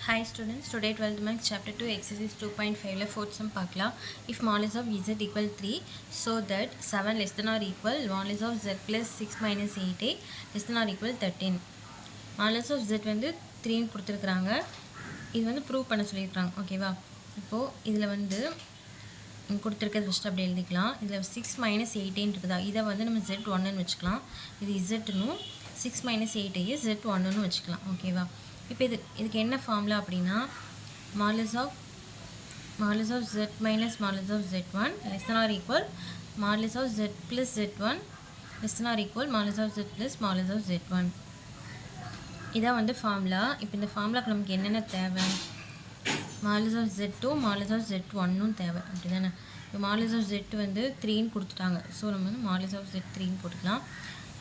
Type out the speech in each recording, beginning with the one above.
Hi students, today 12th Maths chapter 2 exercise 2.5 la fourth sum பார்க்கலாம். If modulus of z equal 3 so that 7 less than or equal modulus of z plus 6 minus 8a less than or equal 13. modulus of z வந்து 3 ன்னு கொடுத்துருக்குறாங்க. இது வந்து prove பண்ண சொல்லியிருக்காங்க. ஓகேவா? இப்போது இதில் வந்து கொடுத்துருக்கிறது ஃபஸ்ட்டு அப்படி எழுதிக்கலாம். இதில் 6 மைனஸ் 8 இருக்குதா, இதை வந்து நம்ம z1ன்னு வச்சுக்கலாம். இது z-னும் 6 மைனஸ் 8ஐயே z1ன்னு வச்சுக்கலாம். ஓகேவா? இப்போ இதுக்கு என்ன ஃபார்முலா அப்படின்னா modulus of z minus modulus of z1 less than or equal modulus of z plus z1 less than or equal modulus of z plus modulus of z1. இதான் வந்து ஃபார்முலா. இப்போ இந்த ஃபார்முலாக்கு நமக்கு என்னென்ன தேவை? modulus of z2 modulus of z1னும் தேவை. அப்படி தானே? இப்போ modulus of z வந்து 3ன்னு கொடுத்துட்டாங்க. ஸோ நம்ம வந்து modulus of z3ன்னு போட்டுக்கலாம்.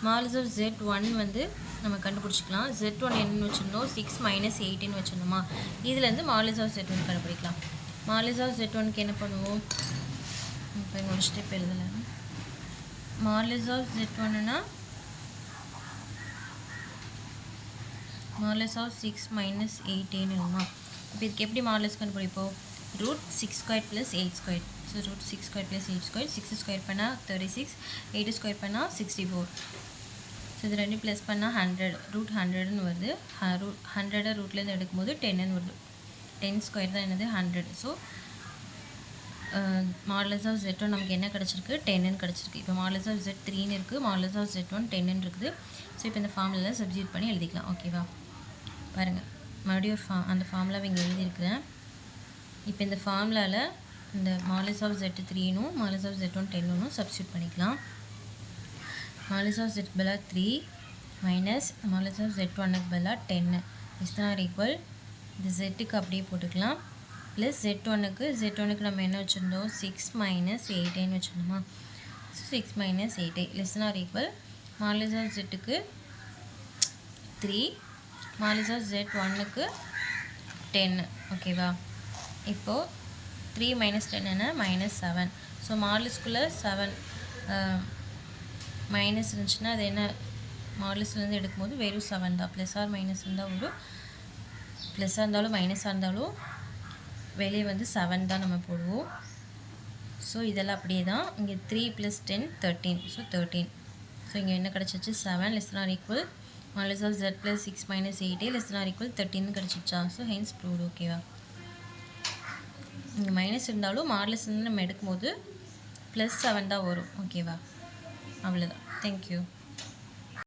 modulus of z1 வந்து நம்ம கண்டுபிடிச்சிக்கலாம். z1 என்னன்னு வச்சுருந்தோம், 6 மைனஸ் 8ன்னு வச்சுருந்தோமா, இதுலேருந்து modulus of z1 கண்டுபிடிக்கலாம். modulus of z1க்கு என்ன பண்ணுவோம்? இப்போ என்னோட ஸ்டெப் எழுதலை. modulus of z1னா modulus of 6 மைனஸ் 8ன்னு எழுதுமா. இப்போ இதுக்கு எப்படி modulus கண்டுபிடிப்போம்? root 6 square plus 8 square. So root 6 square plus 8 square, 6 square பண்ணால் 36, 8 ஸ்கொயர் பண்ணால் 64. ஸோ இது ரெண்டு ப்ளஸ் பண்ணால் 100, ரூட் 100ன்னு வருது. 100 ரூட்லேருந்து எடுக்கும்போது 10ன்னு வருது. 10 ஸ்கொயர் தான் என்னது 100. ஸோ modulus of z1 நமக்கு என்ன கிடச்சிருக்கு? 10ன்னு கிடச்சிருக்கு. இப்போ modulus of z3ன்னு இருக்குது, modulus of z1 10ன்னு இருக்குது. ஸோ இப்போ இந்த ஃபார்முலாவில் சப்ஸ்டிட்யூட் பண்ணி எழுதிக்கலாம். ஓகேவா? பாருங்கள், மறுபடியும் அந்த ஃபார்முலாவை இங்கே எழுதியிருக்கிறேன். இப்போ இந்த ஃபார்முலாவில் இந்த modulus of z3னும் modulus of z1 10னும் சப்ஸ்டிட்யூட் பண்ணிக்கலாம். modulus of z பதிலாக 3 மைனஸ் modulus of z1க்கு பதிலாக 10 இஸ் தான் ஈக்குவல், இந்த z-க்கு அப்படியே போட்டுக்கலாம். ப்ளஸ் z1க்கு நம்ம என்ன வச்சுருந்தோம்? 6 மைனஸ் 8ன்னு வச்சுருந்தோமா. ஸோ 6 மைனஸ் 8 லெஸ் தான் equal modulus of z-க்கு 3 modulus of z1க்கு 10. ஓகேவா? இப்போது 3 மைனஸ் 10 என்ன? மைனஸ் 7. ஸோ மாடுலஸ்குள்ளே 7 மைனஸ் இருந்துச்சுன்னா அது என்ன? மாடுலஸ்லேருந்து எடுக்கும்போது வெறும் 7 தான். ப்ளஸ் ஆர் மைனஸ் இருந்தால் ஒரு ப்ளஸ்ஸாக இருந்தாலும் மைனஸாக இருந்தாலும் வெளியே வந்து 7 தான் நம்ம போடுவோம். ஸோ இதெல்லாம் அப்படியே தான். இங்கே 3 + 10 13. ஸோ 13. ஸோ இங்கே என்ன கிடச்சிச்சு? 7 less than or equal modulus of z plus 6 minus 8 less than or equal 13 கிடச்சிச்சா. So hence proved. ஓகேவா? இங்கே மைனஸ் இருந்தாலும் மாடுலஸ் வந்து நம்ம எடுக்கும்போது +7 தான் வரும். ஓகேவா? அவ்வளோதான். தேங்க்யூ.